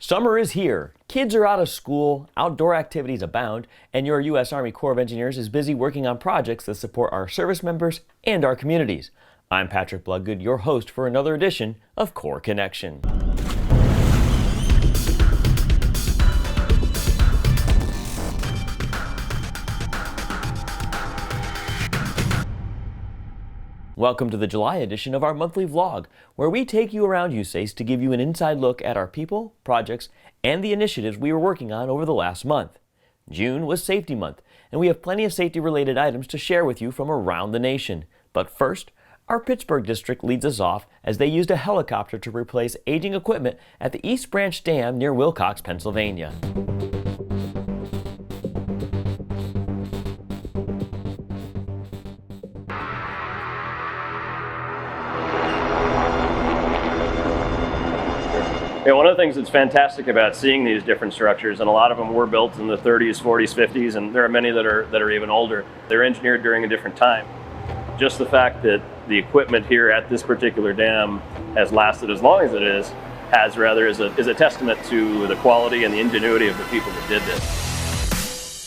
Summer is here. Kids are out of school, outdoor activities abound, and your U.S. Army Corps of Engineers is busy working on projects that support our service members and our communities. I'm Patrick Bloodgood, your host for another edition of Corps Connection. Welcome to the July edition of our monthly vlog, where we take you around USACE to give you an inside look at our people, projects, and the initiatives we were working on over the last month. June was Safety Month, and we have plenty of safety-related items to share with you from around the nation. But first, our Pittsburgh district leads us off as they used a helicopter to replace aging equipment at the East Branch Dam near Wilcox, Pennsylvania. Yeah, one of the things that's fantastic about seeing these different structures, and a lot of them were built in the 30s, 40s, 50s, and there are many that are even older. They're engineered during a different time. Just the fact that the equipment here at this particular dam has lasted as long as it is, is a testament to the quality and the ingenuity of the people that did this.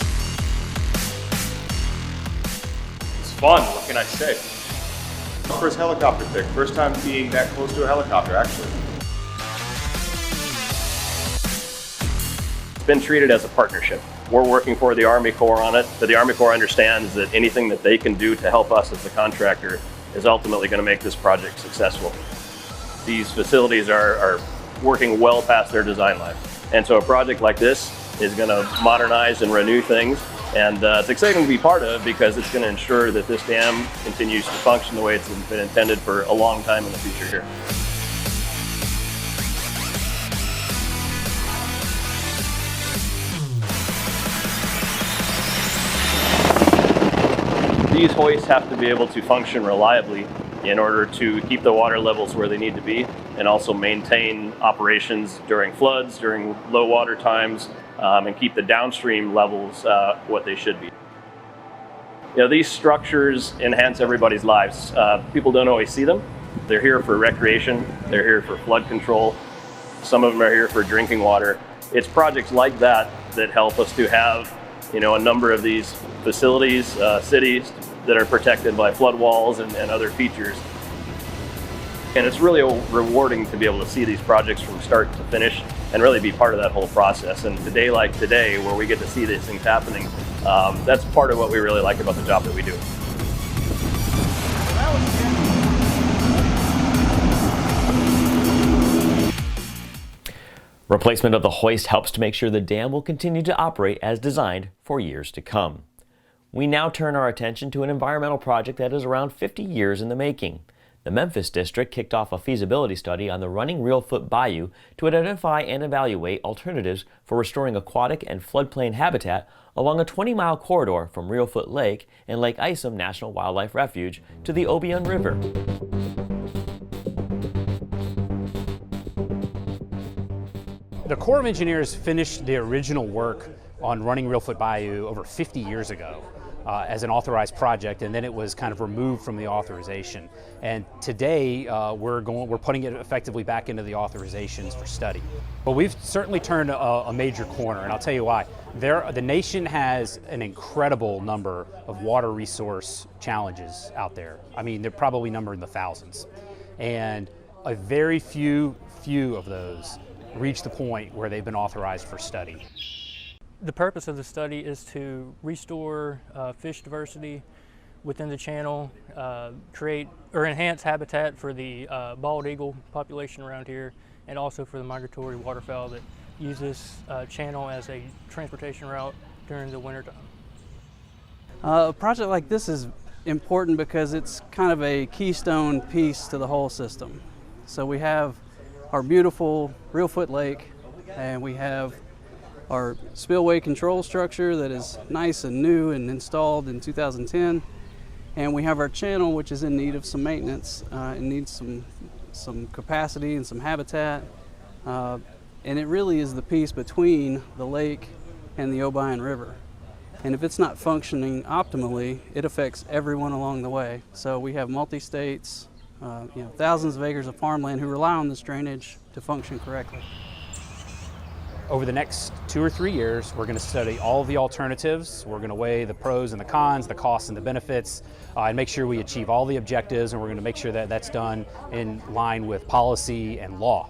It's fun, what can I say? First helicopter pick, first time being that close to a helicopter, actually. It's been treated as a partnership. We're working for the Army Corps on it, but the Army Corps understands that anything that they can do to help us as the contractor is ultimately going to make this project successful. These facilities are working well past their design life. And so a project like this is going to modernize and renew things. And it's exciting to be part of because it's going to ensure that this dam continues to function the way it's been intended for a long time in the future here. These hoists have to be able to function reliably in order to keep the water levels where they need to be and also maintain operations during floods, during low water times, and keep the downstream levels what they should be. You know, these structures enhance everybody's lives. People don't always see them. They're here for recreation. They're here for flood control. Some of them are here for drinking water. It's projects like that that help us to have a number of these facilities, cities that are protected by flood walls and other features. And it's really rewarding to be able to see these projects from start to finish and really be part of that whole process. And today like today, where we get to see these things happening, that's part of what we really like about the job that we do. Replacement of the hoist helps to make sure the dam will continue to operate as designed for years to come. We now turn our attention to an environmental project that is around 50 years in the making. The Memphis District kicked off a feasibility study on the running Reelfoot Bayou to identify and evaluate alternatives for restoring aquatic and floodplain habitat along a 20-mile corridor from Reelfoot Lake and Lake Isom National Wildlife Refuge to the Obion River. The Corps of Engineers finished the original work on running Reelfoot Bayou over 50 years ago as an authorized project, and then it was kind of removed from the authorization. And today we're putting it effectively back into the authorizations for study. But we've certainly turned a major corner, and I'll tell you why. The nation has an incredible number of water resource challenges out there. I mean, they're probably numbered in the thousands, and a very few of those reach the point where they've been authorized for study. The purpose of the study is to restore fish diversity within the channel, create or enhance habitat for the bald eagle population around here, and also for the migratory waterfowl that use this channel as a transportation route during the wintertime. A project like this is important because it's kind of a keystone piece to the whole system. So we have our beautiful Reelfoot Lake, and we have our spillway control structure that is nice and new and installed in 2010, and we have our channel, which is in need of some maintenance. It needs some capacity and some habitat, and it really is the piece between the lake and the Obion River. And if it's not functioning optimally, it affects everyone along the way. So we have multi-states, thousands of acres of farmland who rely on this drainage to function correctly. Over the next 2 or 3 years, we're going to study all of the alternatives. We're going to weigh the pros and the cons, the costs and the benefits, and make sure we achieve all the objectives, and we're going to make sure that that's done in line with policy and law.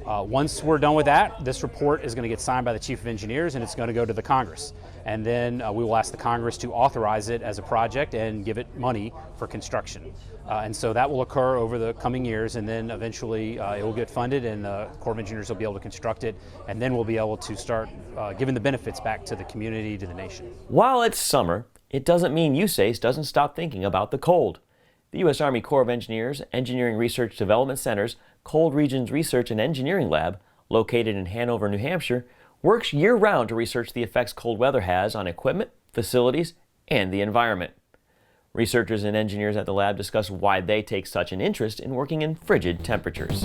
Once we're done with that, this report is going to get signed by the Chief of Engineers, and it's going to go to the Congress. And then we will ask the Congress to authorize it as a project and give it money for construction. And so that will occur over the coming years, and then eventually it will get funded, and the Corps of Engineers will be able to construct it, and then we'll be able to start giving the benefits back to the community, to the nation. While it's summer, it doesn't mean USACE doesn't stop thinking about the cold. The U.S. Army Corps of Engineers Engineering Research Development Center's Cold Regions Research and Engineering Lab, located in Hanover, New Hampshire, works year-round to research the effects cold weather has on equipment, facilities, and the environment. Researchers and engineers at the lab discuss why they take such an interest in working in frigid temperatures.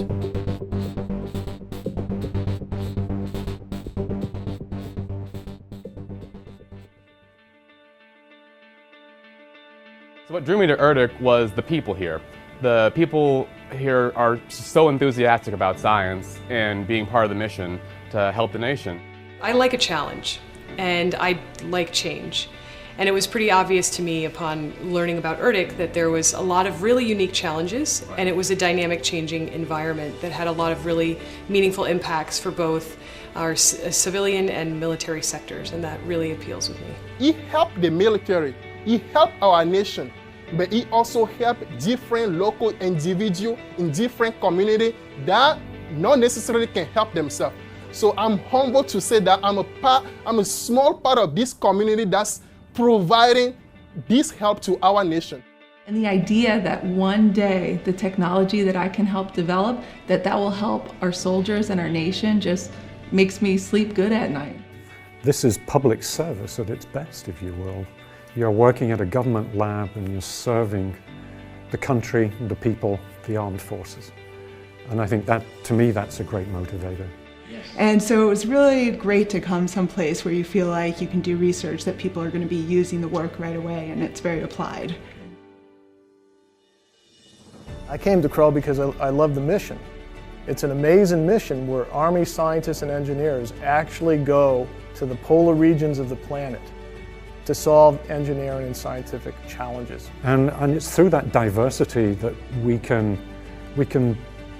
So what drew me to URDIC was the people here. The people here are so enthusiastic about science and being part of the mission to help the nation. I like a challenge, and I like change. And it was pretty obvious to me upon learning about URDIC that there was a lot of really unique challenges, and it was a dynamic changing environment that had a lot of really meaningful impacts for both our civilian and military sectors, and that really appeals with me. It helped the military, it helped our nation, but it also helped different local individuals in different communities that not necessarily can help themselves. So I'm humbled to say that I'm a small part of this community that's providing this help to our nation. And the idea that one day the technology that I can help develop, that will help our soldiers and our nation, just makes me sleep good at night. This is public service at its best, if you will. You're working at a government lab and you're serving the country, the people, the armed forces. And I think that, to me, that's a great motivator. And so it was really great to come someplace where you feel like you can do research that people are going to be using the work right away, and it's very applied. I came to CREL because I love the mission. It's an amazing mission where Army scientists and engineers actually go to the polar regions of the planet to solve engineering and scientific challenges. And it's through that diversity that we can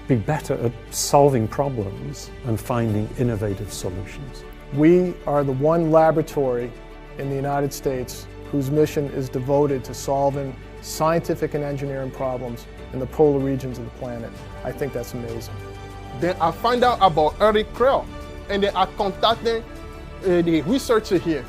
be better at solving problems and finding innovative solutions. We are the one laboratory in the United States whose mission is devoted to solving scientific and engineering problems in the polar regions of the planet. I think that's amazing. Then I find out about URDIC CREL, and then I contacted the researcher here.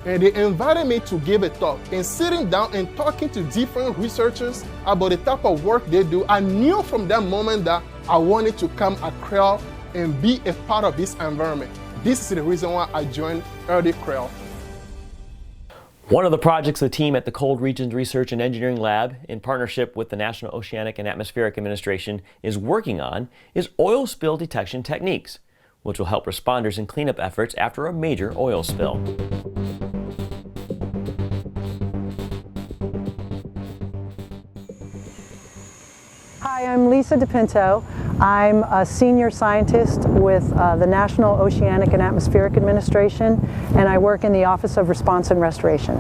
And they invited me to give a talk. And sitting down and talking to different researchers about the type of work they do, I knew from that moment that I wanted to come at CREL and be a part of this environment. This is the reason why I joined URDIC CREL. One of the projects the team at the Cold Regions Research and Engineering Lab, in partnership with the National Oceanic and Atmospheric Administration, is working on is oil spill detection techniques, which will help responders in cleanup efforts after a major oil spill. Hi, I'm Lisa DePinto. I'm a senior scientist with the National Oceanic and Atmospheric Administration, and I work in the Office of Response and Restoration.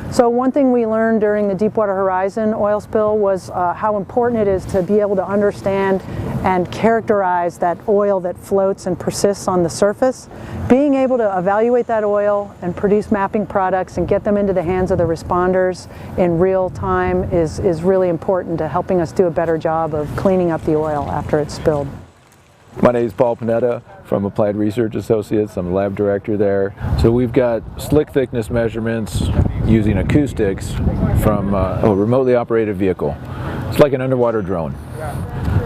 So one thing we learned during the Deepwater Horizon oil spill was how important it is to be able to understand and characterize that oil that floats and persists on the surface. Being able to evaluate that oil and produce mapping products and get them into the hands of the responders in real time is really important to helping us do a better job of cleaning up the oil after it's spilled. My name is Paul Panetta from Applied Research Associates. I'm the lab director there. So we've got slick thickness measurements using acoustics from a remotely operated vehicle. It's like an underwater drone.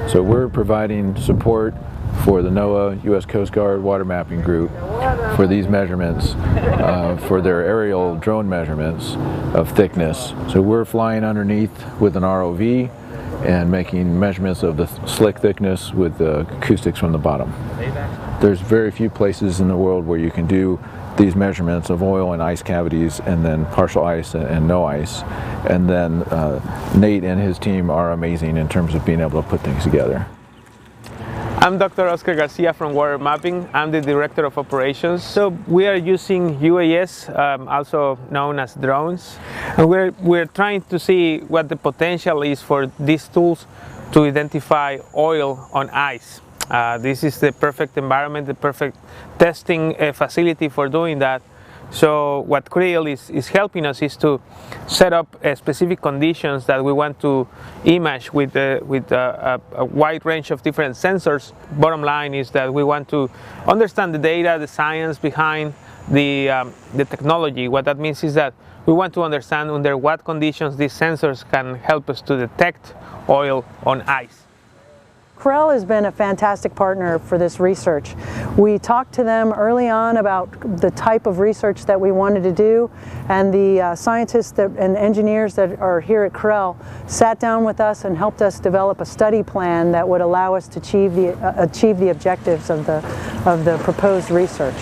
So we're providing support for the NOAA U.S. Coast Guard Water Mapping Group for these measurements, for their aerial drone measurements of thickness. So we're flying underneath with an ROV and making measurements of the slick thickness with the acoustics from the bottom. There's very few places in the world where you can do these measurements of oil and ice cavities, and then partial ice and no ice. And then Nate and his team are amazing in terms of being able to put things together. I'm Dr. Oscar Garcia from Water Mapping. I'm the Director of Operations. So we are using UAS, also known as drones. And we're trying to see what the potential is for these tools to identify oil on ice. This is the perfect environment, the perfect testing facility for doing that. So what Creel is helping us is to set up specific conditions that we want to image with a wide range of different sensors. Bottom line is that we want to understand the data, the science behind the technology. What that means is that we want to understand under what conditions these sensors can help us to detect oil on ice. Creel has been a fantastic partner for this research. We talked to them early on about the type of research that we wanted to do, and the scientists and engineers that are here at Creel sat down with us and helped us develop a study plan that would allow us to achieve the objectives of the proposed research.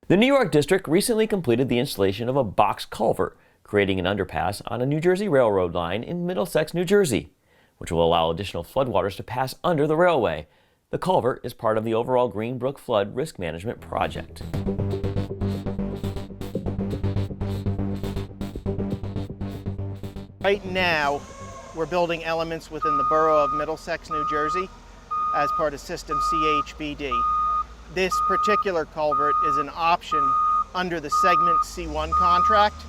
The New York District recently completed the installation of a box culvert, creating an underpass on a New Jersey Railroad line in Middlesex, New Jersey, which will allow additional floodwaters to pass under the railway. The culvert is part of the overall Greenbrook Flood Risk Management Project. Right now, we're building elements within the borough of Middlesex, New Jersey, as part of System CHBD. This particular culvert is an option under the Segment C1 contract,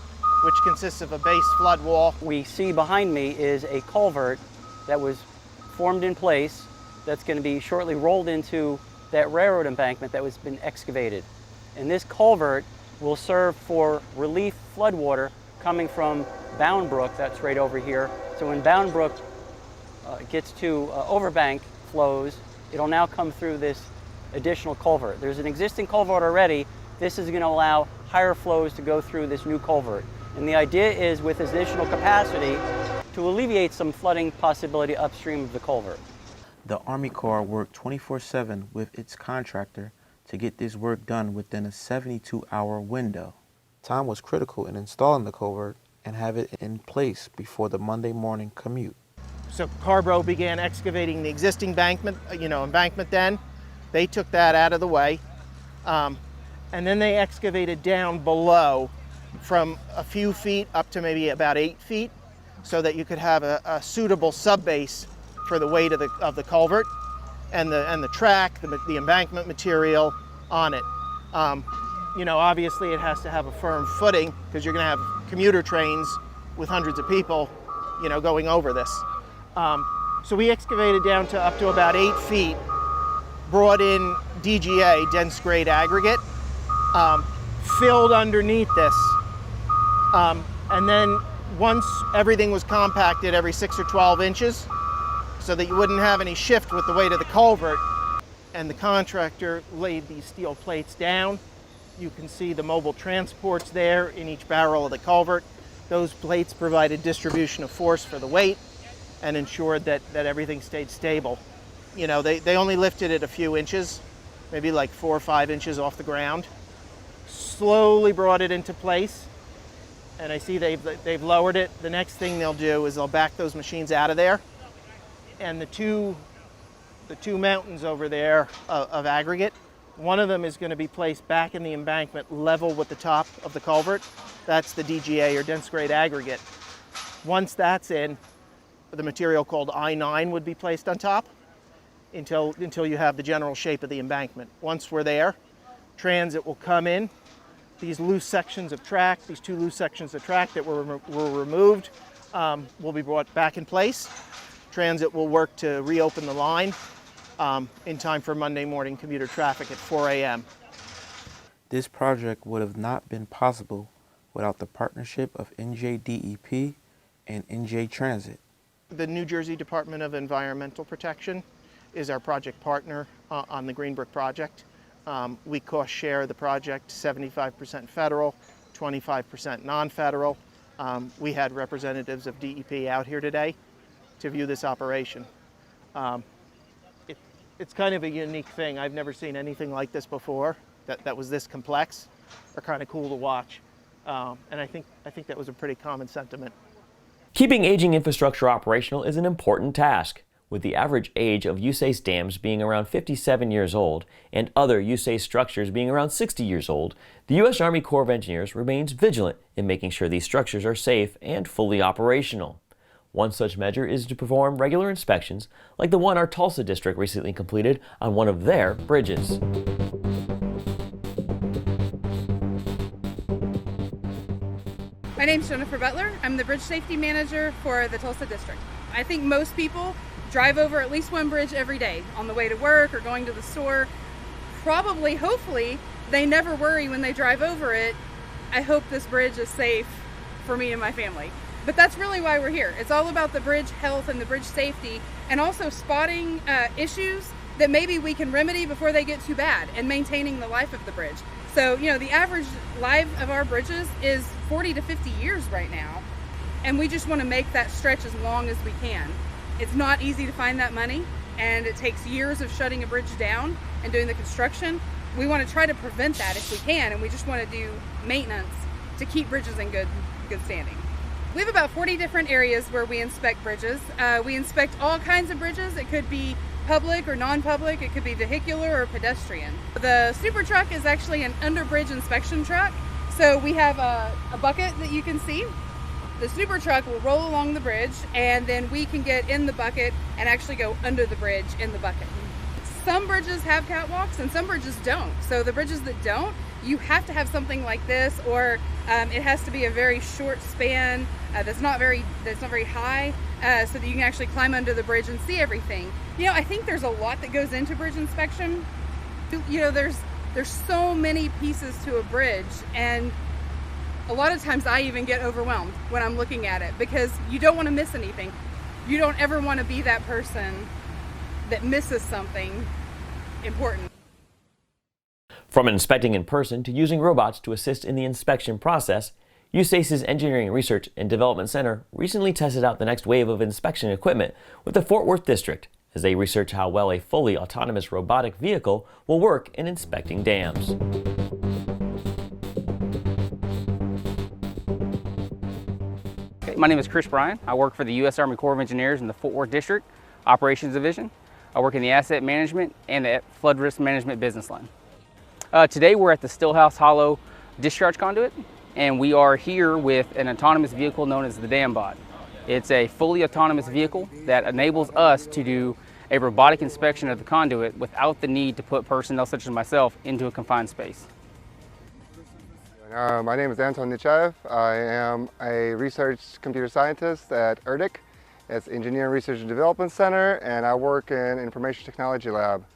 which consists of a base flood wall. We see behind me is a culvert that was formed in place that's going to be shortly rolled into that railroad embankment that was been excavated. And this culvert will serve for relief floodwater coming from Bound Brook, that's right over here. So when Bound Brook gets to overbank flows, it'll now come through this additional culvert. There's an existing culvert already. This is going to allow higher flows to go through this new culvert. And the idea is, with additional capacity, to alleviate some flooding possibility upstream of the culvert. The Army Corps worked 24/7 with its contractor to get this work done within a 72-hour window. Time was critical in installing the culvert and have it in place before the Monday morning commute. So Carbro began excavating the existing embankment then. They took that out of the way. And then they excavated down below from a few feet up to maybe about 8 feet, so that you could have a suitable subbase for the weight of the culvert and the track, the embankment material on it. Obviously it has to have a firm footing because you're going to have commuter trains with hundreds of people, going over this. So we excavated down to up to about 8 feet, brought in DGA, dense grade aggregate, filled underneath this, and then once everything was compacted every 6 or 12 inches so that you wouldn't have any shift with the weight of the culvert, and the contractor laid these steel plates down. You can see the mobile transports there in each barrel of the culvert. Those plates provided distribution of force for the weight and ensured that everything stayed stable. They only lifted it a few inches, maybe like 4 or 5 inches off the ground. Slowly brought it into place. And I see they've lowered it. The next thing they'll do is they'll back those machines out of there. And the two mountains over there of aggregate, one of them is going to be placed back in the embankment level with the top of the culvert. That's the DGA, or dense grade aggregate. Once that's in, the material called I9 would be placed on top until you have the general shape of the embankment. Once we're there, transit will come in. These loose sections of track, these 2 loose sections of track that were removed, will be brought back in place. Transit will work to reopen the line in time for Monday morning commuter traffic at 4 a.m. This project would have not been possible without the partnership of NJDEP and NJ Transit. The New Jersey Department of Environmental Protection is our project partner on the Greenbrook project. We cost share the project, 75% federal, 25% non-federal. We had representatives of DEP out here today to view this operation. It's kind of a unique thing. I've never seen anything like this before that was this complex, or kind of cool to watch. And I think that was a pretty common sentiment. Keeping aging infrastructure operational is an important task. With the average age of USACE dams being around 57 years old and other USACE structures being around 60 years old, the U.S. Army Corps of Engineers remains vigilant in making sure these structures are safe and fully operational. One such measure is to perform regular inspections, like the one our Tulsa district recently completed on one of their bridges. My name's Jennifer Butler. I'm the Bridge Safety Manager for the Tulsa district. I think most people drive over at least one bridge every day on the way to work or going to the store. Probably, hopefully, they never worry when they drive over it. I hope this bridge is safe for me and my family. But that's really why we're here. It's all about the bridge health and the bridge safety, and also spotting issues that maybe we can remedy before they get too bad, and maintaining the life of the bridge. So, the average life of our bridges is 40 to 50 years right now, and we just want to make that stretch as long as we can. It's not easy to find that money, and it takes years of shutting a bridge down and doing the construction. We want to try to prevent that if we can, and we just want to do maintenance to keep bridges in good standing. We have about 40 different areas where we inspect bridges. We inspect all kinds of bridges. It could be public or non-public. It could be vehicular or pedestrian. The super truck is actually an under-bridge inspection truck. So we have a bucket that you can see. The super truck will roll along the bridge, and then we can get in the bucket and actually go under the bridge in the bucket. Some bridges have catwalks and some bridges don't. So the bridges that don't, you have to have something like this, or it has to be a very short span that's not very high, so that you can actually climb under the bridge and see everything. I think there's a lot that goes into bridge inspection. There's so many pieces to a bridge, and a lot of times I even get overwhelmed when I'm looking at it, because you don't want to miss anything. You don't ever want to be that person that misses something important. From inspecting in person to using robots to assist in the inspection process, USACE's Engineering Research and Development Center recently tested out the next wave of inspection equipment with the Fort Worth District as they research how well a fully autonomous robotic vehicle will work in inspecting dams. My name is Chris Bryan. I work for the U.S. Army Corps of Engineers in the Fort Worth District Operations Division. I work in the Asset Management and the Flood Risk Management business line. Today we're at the Stillhouse Hollow Discharge Conduit, and we are here with an autonomous vehicle known as the DamBot. It's a fully autonomous vehicle that enables us to do a robotic inspection of the conduit without the need to put personnel such as myself into a confined space. My name is Anton Nechayev. I am a research computer scientist at ERDIC. It's Engineering Research and Development Center, and I work in Information Technology Lab.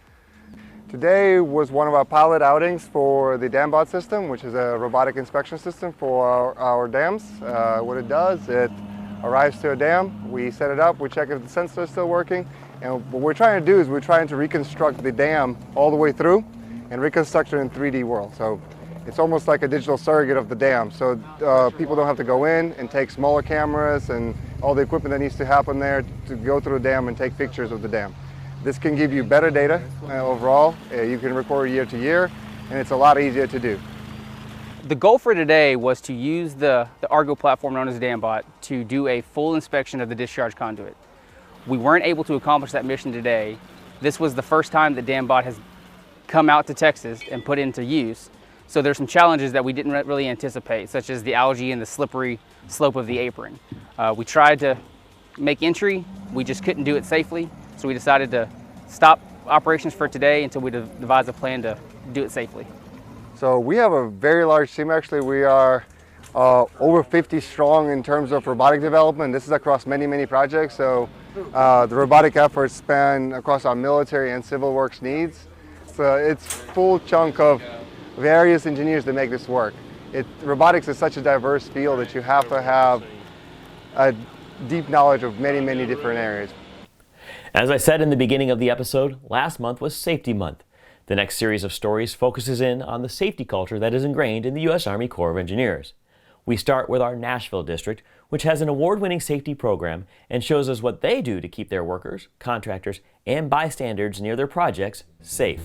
Today was one of our pilot outings for the DamBot system, which is a robotic inspection system for our dams. What it does, it arrives to a dam, we set it up, we check if the sensor is still working, and what we're trying to do is we're trying to reconstruct the dam all the way through and reconstruct it in 3D world. So it's almost like a digital surrogate of the dam. So people don't have to go in and take smaller cameras and all the equipment that needs to happen there to go through the dam and take pictures of the dam. This can give you better data overall. You can record year to year, and it's a lot easier to do. The goal for today was to use the Argo platform known as DamBot to do a full inspection of the discharge conduit. We weren't able to accomplish that mission today. This was the first time that DamBot has come out to Texas and put into use. So there's some challenges that we didn't really anticipate, such as the algae and the slippery slope of the apron. We tried to make entry, we just couldn't do it safely. So we decided to stop operations for today until we devise a plan to do it safely. So we have a very large team. Actually, we are over 50 strong in terms of robotic development. This is across many projects. So the robotic efforts span across our military and civil works needs. So it's full chunk of various engineers that make this work. Robotics is such a diverse field that you have to have a deep knowledge of many different areas. As I said in the beginning of the episode, last month was Safety Month. The next series of stories focuses in on the safety culture that is ingrained in the U.S. Army Corps of Engineers. We start with our Nashville district, which has an award-winning safety program and shows us what they do to keep their workers, contractors, and bystanders near their projects safe.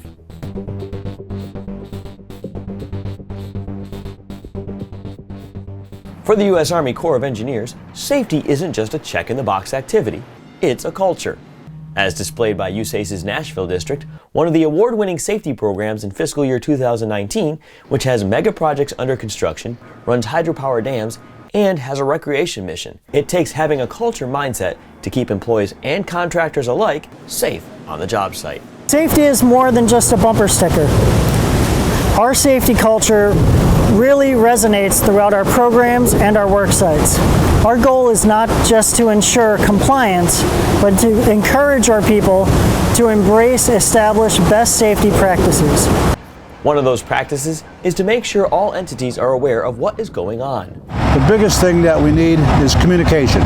For the U.S. Army Corps of Engineers, safety isn't just a check-in-the-box activity, it's a culture. As displayed by USACE's Nashville district, one of the award-winning safety programs in fiscal year 2019, which has mega projects under construction, runs hydropower dams, and has a recreation mission. It takes having a culture mindset to keep employees and contractors alike safe on the job site. Safety is more than just a bumper sticker. Our safety culture really resonates throughout our programs and our work sites. Our goal is not just to ensure compliance, but to encourage our people to embrace established best safety practices. One of those practices is to make sure all entities are aware of what is going on. The biggest thing that we need is communication.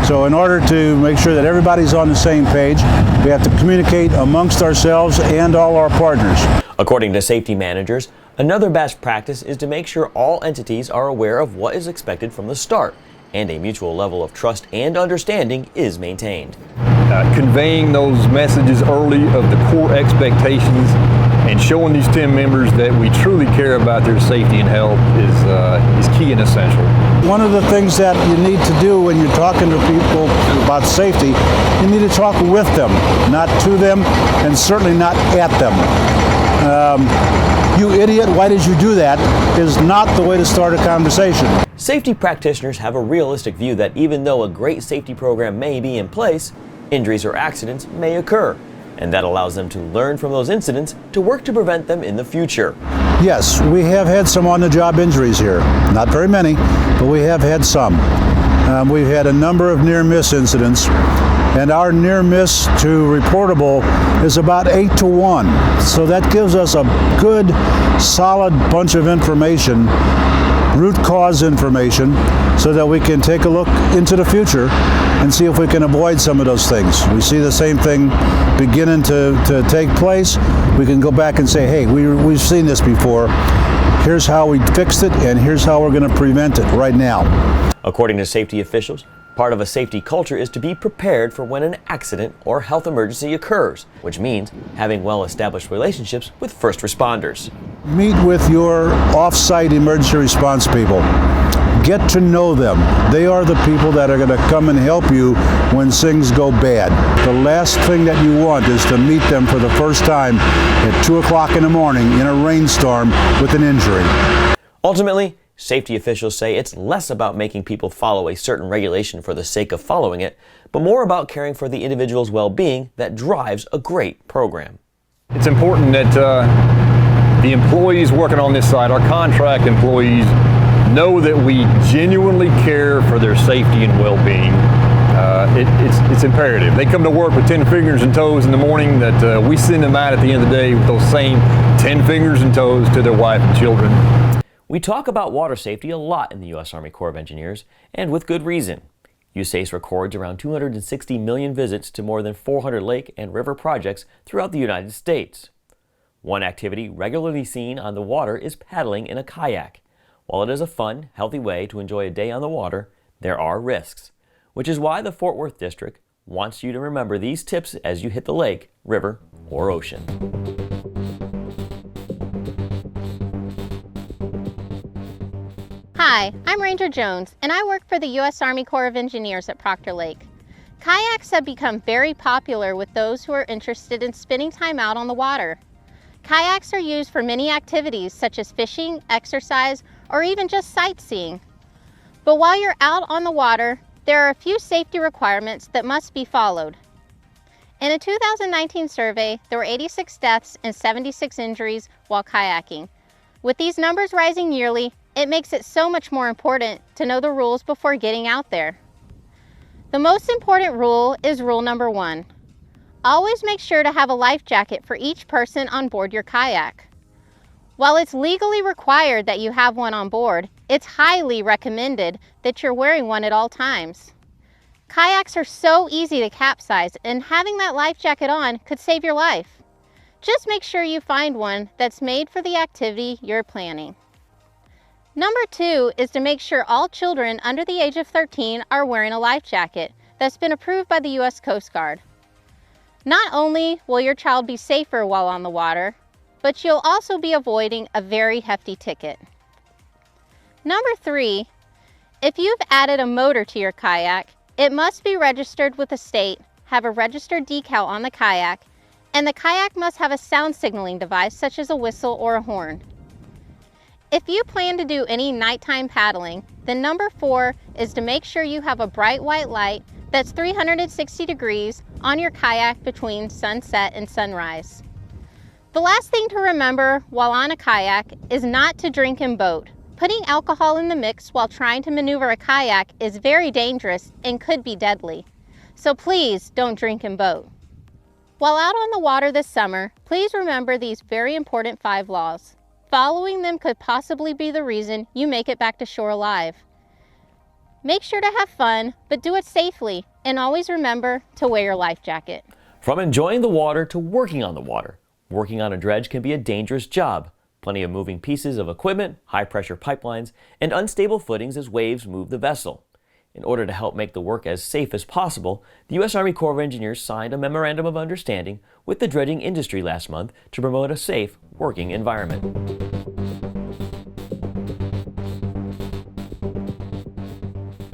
So in order to make sure that everybody's on the same page, we have to communicate amongst ourselves and all our partners. According to safety managers, another best practice is to make sure all entities are aware of what is expected from the start, and a mutual level of trust and understanding is maintained. Conveying those messages early of the core expectations and showing these team members that we truly care about their safety and health is key and essential. One of the things that you need to do when you're talking to people about safety, you need to talk with them, not to them, and certainly not at them. You idiot, why did you do that, is not the way to start a conversation. Safety practitioners have a realistic view that even though a great safety program may be in place, injuries or accidents may occur, and that allows them to learn from those incidents to work to prevent them in the future. Yes, we have had some on-the-job injuries here. Not very many, but we have had some. We've had a number of near-miss incidents, and our near-miss to reportable is about 8 to 1. So that gives us a good, solid bunch of information, root cause information, so that we can take a look into the future and see if we can avoid some of those things. We see the same thing beginning to take place. We can go back and say, hey, we've seen this before. Here's how we fixed it, and here's how we're going to prevent it right now. According to safety officials, part of a safety culture is to be prepared for when an accident or health emergency occurs, which means having well-established relationships with first responders. Meet with your off-site emergency response people. Get to know them. They are the people that are going to come and help you when things go bad. The last thing that you want is to meet them for the first time at 2 o'clock in the morning in a rainstorm with an injury. Ultimately, safety officials say it's less about making people follow a certain regulation for the sake of following it, but more about caring for the individual's well-being that drives a great program. It's important that the employees working on this site, our contract employees, know that we genuinely care for their safety and well-being. It's imperative. They come to work with 10 fingers and toes in the morning, that we send them out at the end of the day with those same 10 fingers and toes to their wife and children. We talk about water safety a lot in the U.S. Army Corps of Engineers, and with good reason. USACE records around 260 million visits to more than 400 lake and river projects throughout the United States. One activity regularly seen on the water is paddling in a kayak. While it is a fun, healthy way to enjoy a day on the water, there are risks, which is why the Fort Worth District wants you to remember these tips as you hit the lake, river, or ocean. Hi, I'm Ranger Jones, and I work for the U.S. Army Corps of Engineers at Proctor Lake. Kayaks have become very popular with those who are interested in spending time out on the water. Kayaks are used for many activities such as fishing, exercise, or even just sightseeing. But while you're out on the water, there are a few safety requirements that must be followed. In a 2019 survey, there were 86 deaths and 76 injuries while kayaking. With these numbers rising yearly, it makes it so much more important to know the rules before getting out there. The most important rule is rule number 1. Always make sure to have a life jacket for each person on board your kayak. While it's legally required that you have one on board, it's highly recommended that you're wearing one at all times. Kayaks are so easy to capsize, and having that life jacket on could save your life. Just make sure you find one that's made for the activity you're planning. Number 2 is to make sure all children under the age of 13 are wearing a life jacket that's been approved by the U.S. Coast Guard. Not only will your child be safer while on the water, but you'll also be avoiding a very hefty ticket. Number 3, if you've added a motor to your kayak, it must be registered with the state have a registered decal on the kayak, and the kayak must have a sound signaling device such as a whistle or a horn. If you plan to do any nighttime paddling, then number 4 is to make sure you have a bright white light that's 360 degrees on your kayak between sunset and sunrise. The last thing to remember while on a kayak is not to drink and boat. Putting alcohol in the mix while trying to maneuver a kayak is very dangerous and could be deadly. So please don't drink and boat. While out on the water this summer, please remember these very important 5 laws. Following them could possibly be the reason you make it back to shore alive. Make sure to have fun, but do it safely, and always remember to wear your life jacket. From enjoying the water to working on the water, working on a dredge can be a dangerous job. Plenty of moving pieces of equipment, high-pressure pipelines, and unstable footings as waves move the vessel. In order to help make the work as safe as possible, the U.S. Army Corps of Engineers signed a Memorandum of Understanding with the dredging industry last month to promote a safe working environment.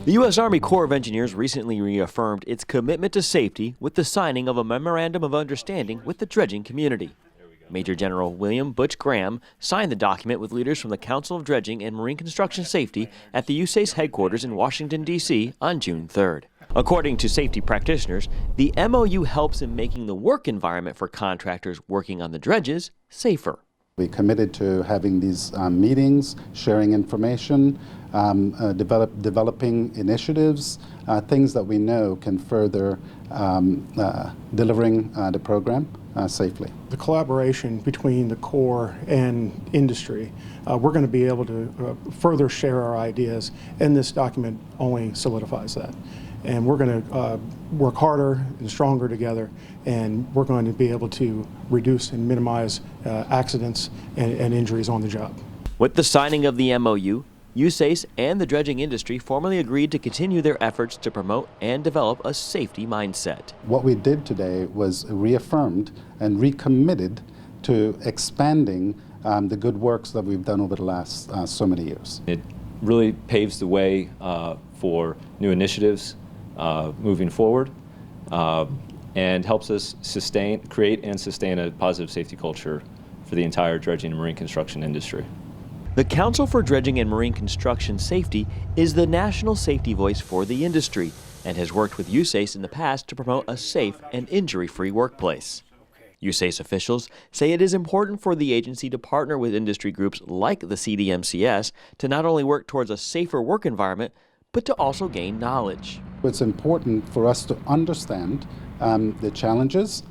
The U.S. Army Corps of Engineers recently reaffirmed its commitment to safety with the signing of a Memorandum of Understanding with the dredging community. Major General William Butch Graham signed the document with leaders from the Council of Dredging and Marine Construction Safety at the USACE headquarters in Washington, D.C. on June 3rd. According to safety practitioners, the MOU helps in making the work environment for contractors working on the dredges safer. We committed to having these meetings, sharing information, developing initiatives, things that we know can further delivering the program safely. The collaboration between the Corps and industry, we're going to be able to further share our ideas, and this document only solidifies that. And we're going to work harder and stronger together, and we're going to be able to reduce and minimize accidents and injuries on the job. With the signing of the MOU, USACE and the dredging industry formally agreed to continue their efforts to promote and develop a safety mindset. What we did today was reaffirmed and recommitted to expanding the good works that we've done over the last so many years. It really paves the way for new initiatives moving forward and helps us create and sustain a positive safety culture for the entire dredging and marine construction industry. The Council for Dredging and Marine Construction Safety is the national safety voice for the industry and has worked with USACE in the past to promote a safe and injury-free workplace. USACE officials say it is important for the agency to partner with industry groups like the CDMCS to not only work towards a safer work environment, but to also gain knowledge. It's important for us to understand the challenges,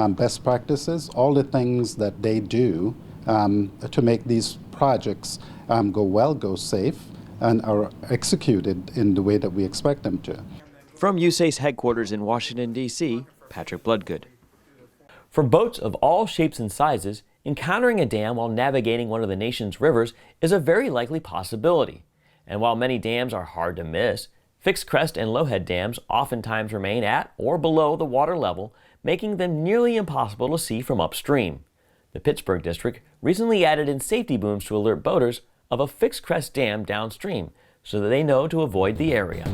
best practices, all the things that they do to make these projects go well, go safe, and are executed in the way that we expect them to. From USACE headquarters in Washington, D.C., Patrick Bloodgood. For boats of all shapes and sizes, encountering a dam while navigating one of the nation's rivers is a very likely possibility. And while many dams are hard to miss, fixed crest and low-head dams oftentimes remain at or below the water level, making them nearly impossible to see from upstream. The Pittsburgh District recently added in safety booms to alert boaters of a fixed crest dam downstream so that they know to avoid the area.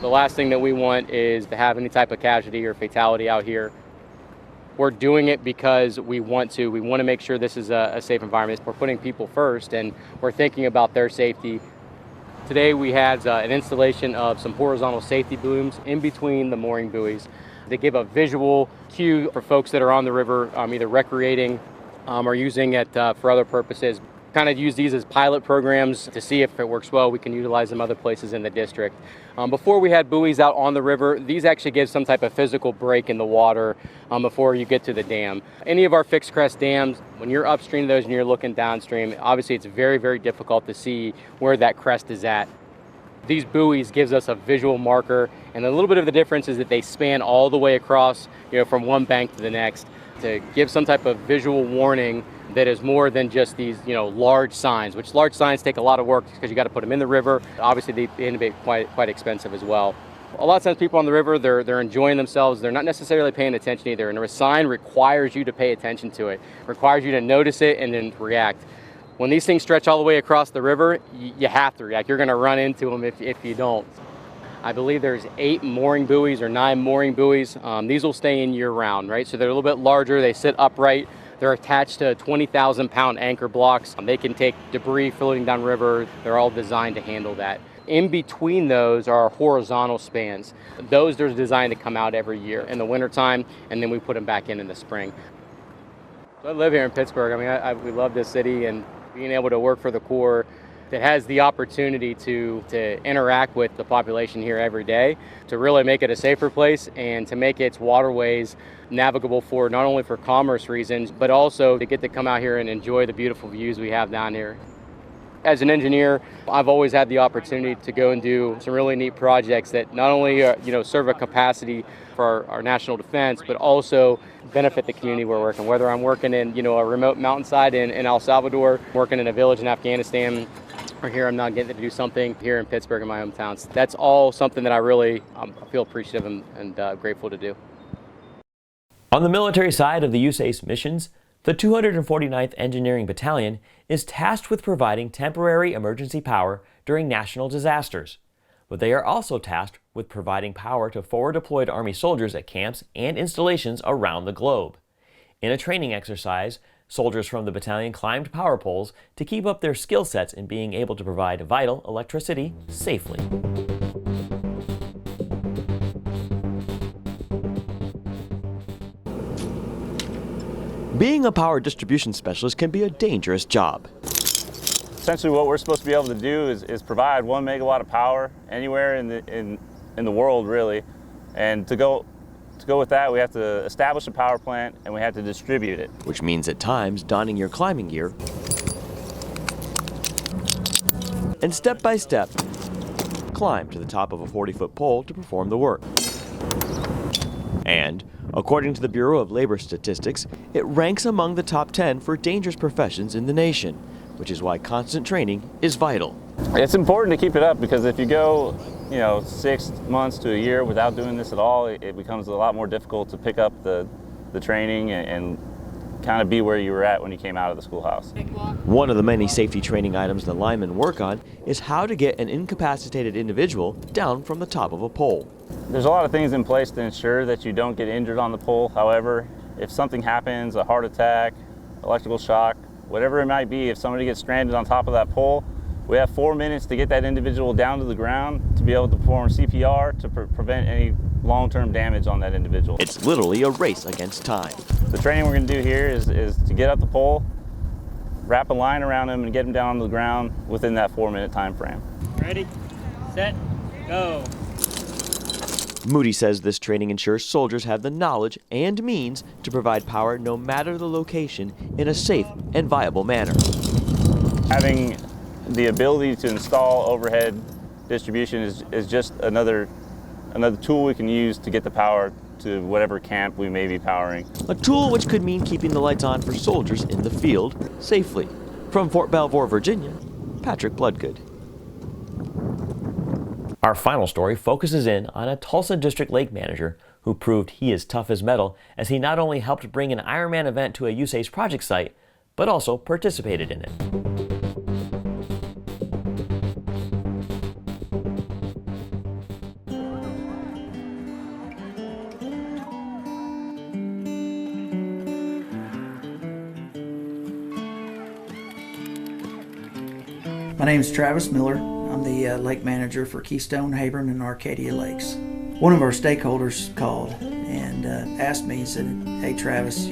The last thing that we want is to have any type of casualty or fatality out here. We're doing it because we want to. We want to make sure this is a safe environment. We're putting people first, and we're thinking about their safety. Today we had an installation of some horizontal safety booms in between the mooring buoys. They give a visual cue for folks that are on the river, either recreating or using it for other purposes. Kind of use these as pilot programs to see if it works well. We can utilize them other places in the district. Before we had buoys out on the river, these actually give some type of physical break in the water before you get to the dam. Any of our fixed crest dams, when you're upstream of those and you're looking downstream, obviously it's very, very difficult to see where that crest is at. These buoys gives us a visual marker, and a little bit of the difference is that they span all the way across, from one bank to the next, to give some type of visual warning that is more than just these, large signs, which large signs take a lot of work because you got to put them in the river. Obviously, they end up being quite expensive as well. A lot of times people on the river, they're enjoying themselves. They're not necessarily paying attention either. And a sign requires you to pay attention to it, requires you to notice it and then react. When these things stretch all the way across the river, you have to react. You're going to run into them if you don't. I believe there's 8 mooring buoys or 9 mooring buoys. These will stay in year round, right? So they're a little bit larger, they sit upright. They're attached to 20,000 pound anchor blocks. They can take debris floating downriver. They're all designed to handle that. In between those are horizontal spans. Those are designed to come out every year in the wintertime, and then we put them back in the spring. So I live here in Pittsburgh. I mean, we love this city, and being able to work for the Corps that has the opportunity to interact with the population here every day, to really make it a safer place and to make its waterways navigable for not only for commerce reasons, but also to get to come out here and enjoy the beautiful views we have down here. As an engineer, I've always had the opportunity to go and do some really neat projects that not only serve a capacity for our national defense, but also benefit the community we're working. Whether I'm working in a remote mountainside in El Salvador, working in a village in Afghanistan, or here I'm now getting to do something here in Pittsburgh in my hometown. So that's all something that I really feel appreciative and grateful to do. On the military side of the USACE missions, the 249th Engineering Battalion is tasked with providing temporary emergency power during national disasters, but they are also tasked with providing power to forward deployed Army soldiers at camps and installations around the globe. In a training exercise, soldiers from the battalion climbed power poles to keep up their skill sets in being able to provide vital electricity safely. Being a power distribution specialist can be a dangerous job. Essentially what we're supposed to be able to do is provide 1 megawatt of power anywhere in the world, really. And to go with that, we have to establish a power plant and we have to distribute it. Which means at times donning your climbing gear and step by step climb to the top of a 40-foot pole to perform the work. And according to the Bureau of Labor Statistics, it ranks among the top 10 for dangerous professions in the nation, which is why constant training is vital. It's important to keep it up because if you go 6 months to a year without doing this at all, it becomes a lot more difficult to pick up the training and kind of be where you were at when you came out of the schoolhouse. One of the many safety training items the linemen work on is how to get an incapacitated individual down from the top of a pole. There's a lot of things in place to ensure that you don't get injured on the pole. However, if something happens, a heart attack, electrical shock, whatever it might be, if somebody gets stranded on top of that pole, we have 4 minutes to get that individual down to the ground to be able to perform CPR to prevent any long-term damage on that individual. It's literally a race against time. The training we're going to do here is to get up the pole, wrap a line around him, and get him down on the ground within that 4-minute time frame. Ready, set, go. Moody says this training ensures soldiers have the knowledge and means to provide power no matter the location in a safe and viable manner. Having the ability to install overhead distribution is just another tool we can use to get the power to whatever camp we may be powering. A tool which could mean keeping the lights on for soldiers in the field safely. From Fort Belvoir, Virginia, Patrick Bloodgood. Our final story focuses in on a Tulsa District Lake Manager who proved he is tough as metal as he not only helped bring an Ironman event to a USACE project site, but also participated in it. My name is Travis Miller. I'm the lake manager for Keystone, Habron, and Arcadia Lakes. One of our stakeholders called and asked me, he said, "Hey Travis,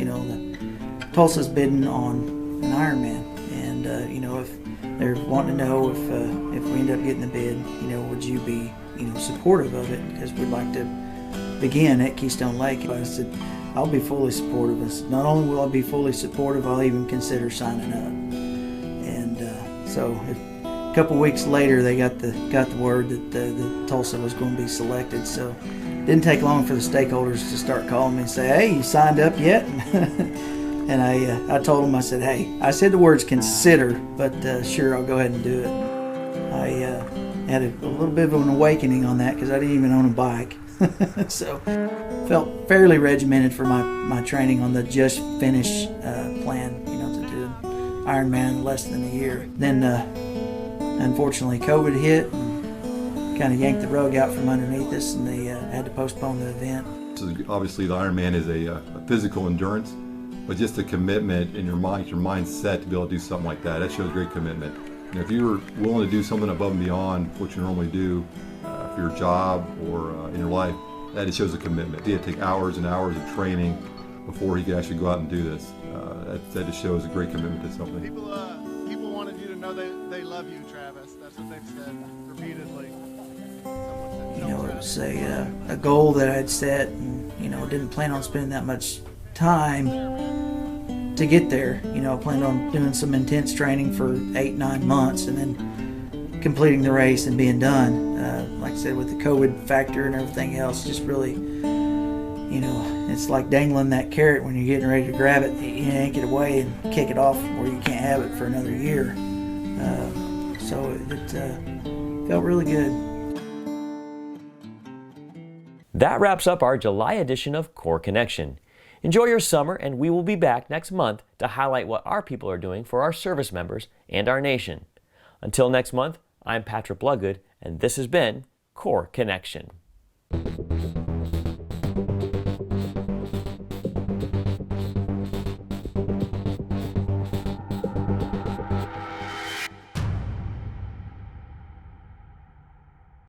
Tulsa's bidding on an Ironman, and if they're wanting to know if we end up getting the bid, would you be supportive of it? Because we'd like to begin at Keystone Lake." I said, "I'll be fully supportive. Not only will I be fully supportive, I'll even consider signing up." And so a couple weeks later, they got the word that the Tulsa was going to be selected. So it didn't take long for the stakeholders to start calling me and say, "Hey, you signed up yet?" And I told them, I said, "Hey, I said the words consider, but sure, I'll go ahead and do it." I had a little bit of an awakening on that because I didn't even own a bike. So felt fairly regimented for my training on the just finish plan, to do Ironman in less than a year. Then unfortunately COVID hit and kind of yanked the rug out from underneath us, and they had to postpone the event. So obviously the Ironman is a physical endurance, but just a commitment in your mindset to be able to do something like that shows great commitment. And if you're willing to do something above and beyond what you normally do for your job or in your life, that shows a commitment. You have to take hours and hours of training before you can actually go out and do this. That just shows a great commitment to something. People wanted you to know they love you, Travis. That's what they've said repeatedly. You know, it was a goal that I'd set, and didn't plan on spending that much time to get there. Planned on doing some intense training for 8-9 months and then completing the race and being done. Like I said, with the COVID factor and everything else, just really, it's like dangling that carrot when you're getting ready to grab it. You yank it away and kick it off where you can't have it for another year. So it felt really good. That wraps up our July edition of Core Connection. Enjoy your summer, and we will be back next month to highlight what our people are doing for our service members and our nation. Until next month, I'm Patrick Bloodgood, and this has been Core Connection.